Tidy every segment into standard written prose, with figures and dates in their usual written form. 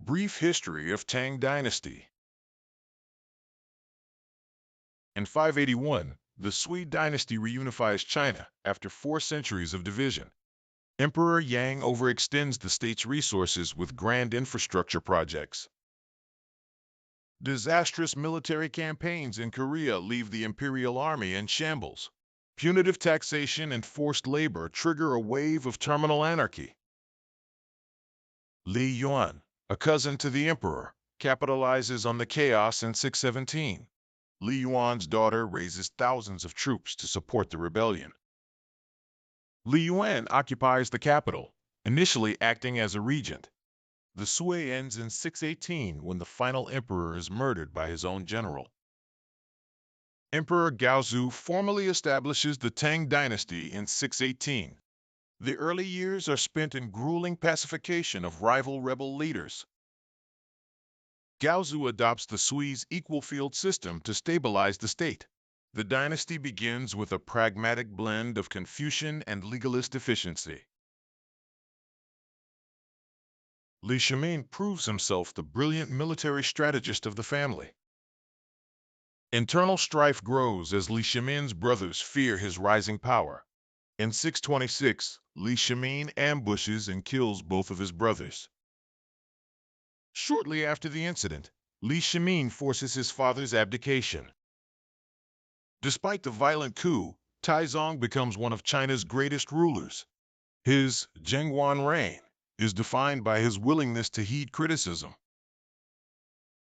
Brief history of Tang Dynasty. In 581, the Sui dynasty reunifies China after 4 centuries of division. Emperor Yang overextends the state's resources with grand infrastructure projects. Disastrous military campaigns in Korea leave the imperial army in shambles. Punitive taxation and forced labor trigger a wave of terminal anarchy. Li Yuan, a cousin to the emperor, capitalizes on the chaos in 617. Li Yuan's daughter raises thousands of troops to support the rebellion. Li Yuan occupies the capital, initially acting as a regent. The Sui ends in 618 when the final emperor is murdered by his own general. Emperor Gaozu formally establishes the Tang dynasty in 618. The early years are spent in grueling pacification of rival rebel leaders. Gaozu adopts the Sui's equal field system to stabilize the state. The dynasty begins with a pragmatic blend of Confucian and legalist efficiency. Li Shimin proves himself the brilliant military strategist of the family. Internal strife grows as Li Shimin's brothers fear his rising power. In 626, Li Shimin ambushes and kills both of his brothers. Shortly after the incident, Li Shimin forces his father's abdication. Despite the violent coup, Taizong becomes one of China's greatest rulers. His Zhengguan reign is defined by his willingness to heed criticism.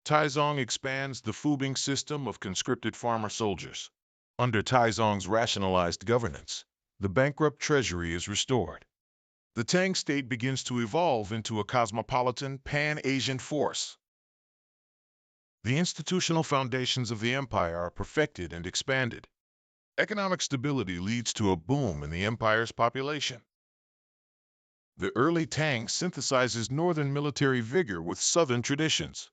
Taizong expands the Fubing system of conscripted farmer soldiers. Under Taizong's rationalized governance, the bankrupt treasury is restored. The Tang state begins to evolve into a cosmopolitan pan-Asian force. The institutional foundations of the empire are perfected and expanded. Economic stability leads to a boom in the empire's population. The early Tang synthesizes northern military vigor with southern traditions.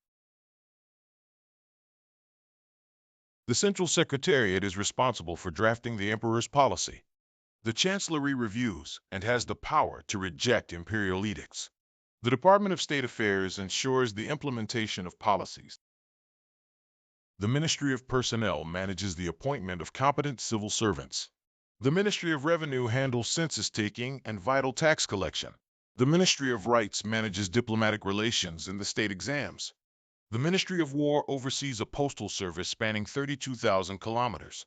The Central Secretariat is responsible for drafting the emperor's policy. The Chancellery reviews and has the power to reject imperial edicts. The Department of State Affairs ensures the implementation of policies. The Ministry of Personnel manages the appointment of competent civil servants. The Ministry of Revenue handles census taking and vital tax collection. The Ministry of Rights manages diplomatic relations and the state exams. The Ministry of War oversees a postal service spanning 32,000 kilometers.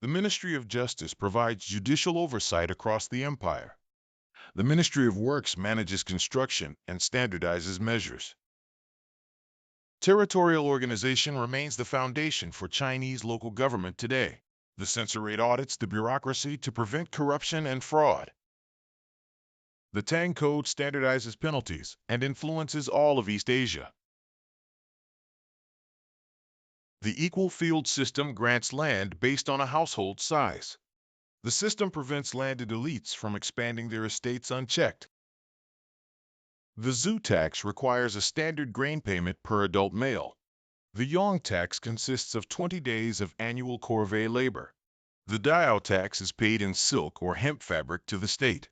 The Ministry of Justice provides judicial oversight across the empire. The Ministry of Works manages construction and standardizes measures. Territorial organization remains the foundation for Chinese local government today. The censorate audits the bureaucracy to prevent corruption and fraud. The Tang Code standardizes penalties and influences all of East Asia. The equal field system grants land based on a household size. The system prevents landed elites from expanding their estates unchecked. The Zhou tax requires a standard grain payment per adult male. The Yong tax consists of 20 days of annual corvée labor. The Diao tax is paid in silk or hemp fabric to the state.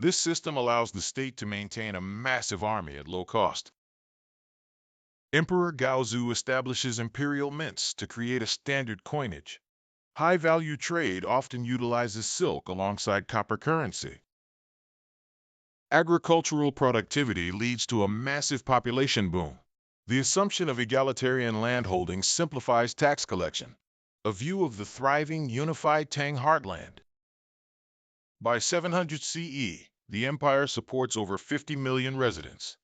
This system allows the state to maintain a massive army at low cost. Emperor Gaozu establishes imperial mints to create a standard coinage. High-value trade often utilizes silk alongside copper currency. Agricultural productivity leads to a massive population boom. The assumption of egalitarian landholding simplifies tax collection. A view of the thriving, unified Tang heartland. By 700 CE, the empire supports over 50 million residents.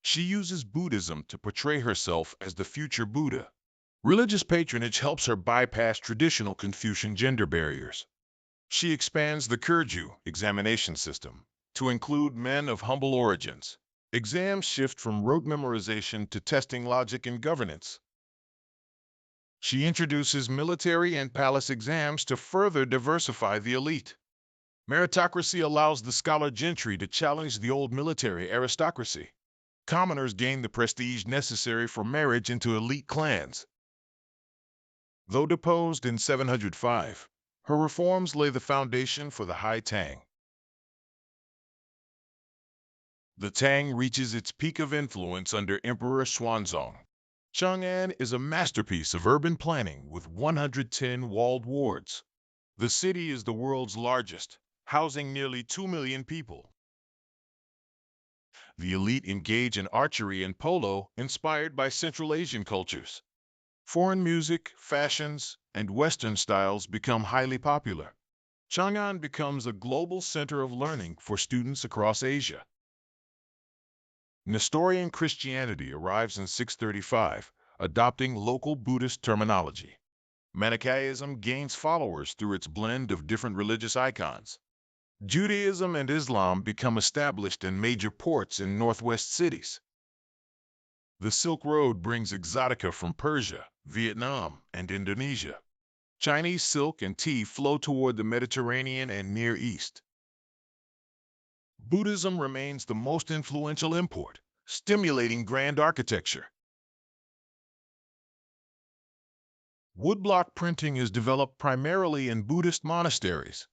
She uses Buddhism to portray herself as the future Buddha. Religious patronage helps her bypass traditional Confucian gender barriers. She expands the Kurju examination system to include men of humble origins. Exams shift from rote memorization to testing logic and governance. She introduces military and palace exams to further diversify the elite. Meritocracy allows the scholar gentry to challenge the old military aristocracy. Commoners gain the prestige necessary for marriage into elite clans. Though deposed in 705, her reforms lay the foundation for the High Tang. The Tang reaches its peak of influence under Emperor Xuanzong. Chang'an is a masterpiece of urban planning with 110 walled wards. The city is the world's largest, housing nearly 2 million people. The elite engage in archery and polo, inspired by Central Asian cultures. Foreign music, fashions, and Western styles become highly popular. Chang'an becomes a global center of learning for students across Asia. Nestorian Christianity arrives in 635, adopting local Buddhist terminology. Manichaeism gains followers through its blend of different religious icons. Judaism and Islam become established in major ports in northwest cities. The Silk Road brings exotica from Persia, Vietnam, and Indonesia. Chinese silk and tea flow toward the Mediterranean and Near East. Buddhism remains the most influential import, stimulating grand architecture. Woodblock printing is developed primarily in Buddhist monasteries.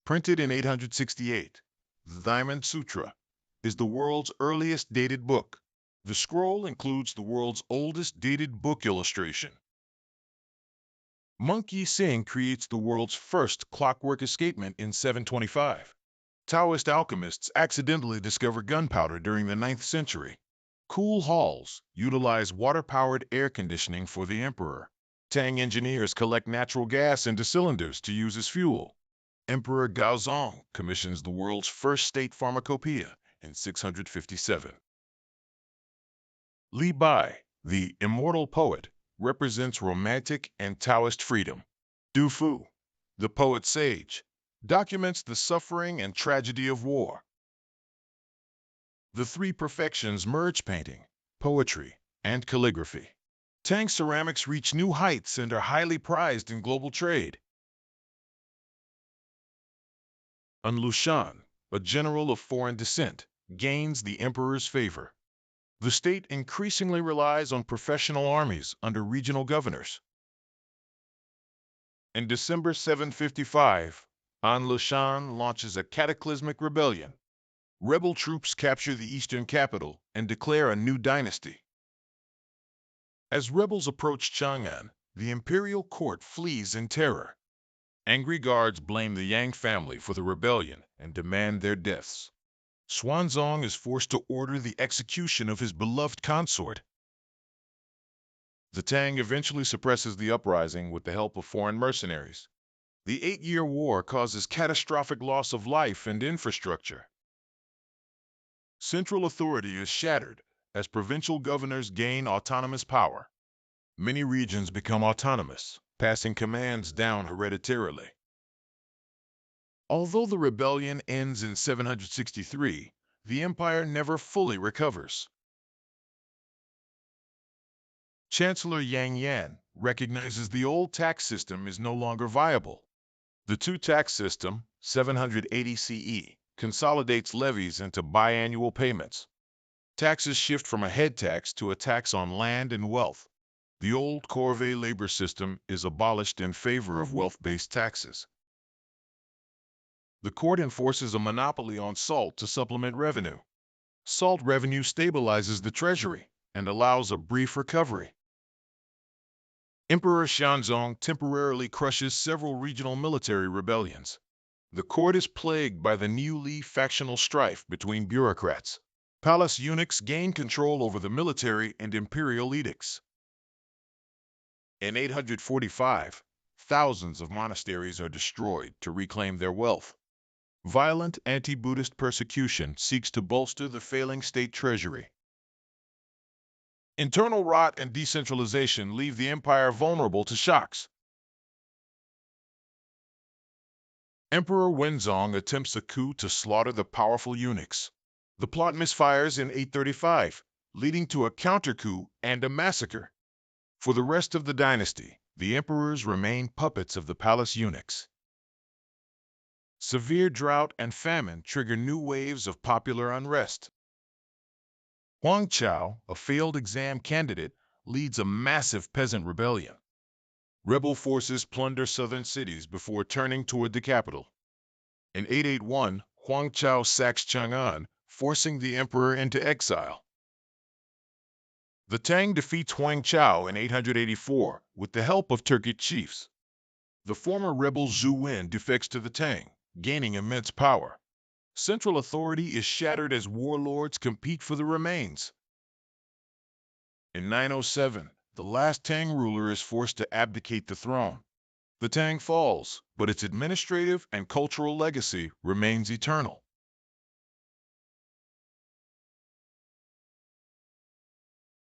Printed in 868, the Diamond Sutra is the world's earliest dated book. The scroll includes the world's oldest dated book illustration. Monkey Singh creates the world's first clockwork escapement in 725. Taoist alchemists accidentally discover gunpowder during the 9th century. Cool halls utilize water-powered air conditioning for the emperor. Tang engineers collect natural gas into cylinders to use as fuel. Emperor Gaozong commissions the world's first state pharmacopoeia in 657. Li Bai, the immortal poet, represents romantic and Taoist freedom. Du Fu, the poet sage, documents the suffering and tragedy of war. The three perfections merge painting, poetry, and calligraphy. Tang ceramics reach new heights and are highly prized in global trade. An Lushan, a general of foreign descent, gains the emperor's favor. The state increasingly relies on professional armies under regional governors. In December 755, An Lushan launches a cataclysmic rebellion. Rebel troops capture the eastern capital and declare a new dynasty. As rebels approach Chang'an, the imperial court flees in terror. Angry guards blame the Yang family for the rebellion and demand their deaths. Xuanzong is forced to order the execution of his beloved consort. The Tang eventually suppresses the uprising with the help of foreign mercenaries. The 8-year war causes catastrophic loss of life and infrastructure. Central authority is shattered as provincial governors gain autonomous power. Many regions become autonomous, passing commands down hereditarily. Although the rebellion ends in 763, the empire never fully recovers. Chancellor Yang Yan recognizes the old tax system is no longer viable. The two-tax system, 780 CE, consolidates levies into biannual payments. Taxes shift from a head tax to a tax on land and wealth. The old corvée labor system is abolished in favor of wealth-based taxes. The court enforces a monopoly on salt to supplement revenue. Salt revenue stabilizes the treasury and allows a brief recovery. Emperor Xuanzong temporarily crushes several regional military rebellions. The court is plagued by the newly factional strife between bureaucrats. Palace eunuchs gain control over the military and imperial edicts. In 845, thousands of monasteries are destroyed to reclaim their wealth. Violent anti-Buddhist persecution seeks to bolster the failing state treasury. Internal rot and decentralization leave the empire vulnerable to shocks. Emperor Wenzong attempts a coup to slaughter the powerful eunuchs. The plot misfires in 835, leading to a counter-coup and a massacre. For the rest of the dynasty, the emperors remain puppets of the palace eunuchs. Severe drought and famine trigger new waves of popular unrest. Huang Chao, a failed exam candidate, leads a massive peasant rebellion. Rebel forces plunder southern cities before turning toward the capital. In 881, Huang Chao sacks Chang'an, forcing the emperor into exile. The Tang defeats Huang Chao in 884 with the help of Turkic chiefs. The former rebel Zhou defects to the Tang, gaining immense power. Central authority is shattered as warlords compete for the remains. In 907, the last Tang ruler is forced to abdicate the throne. The Tang falls, but its administrative and cultural legacy remains eternal.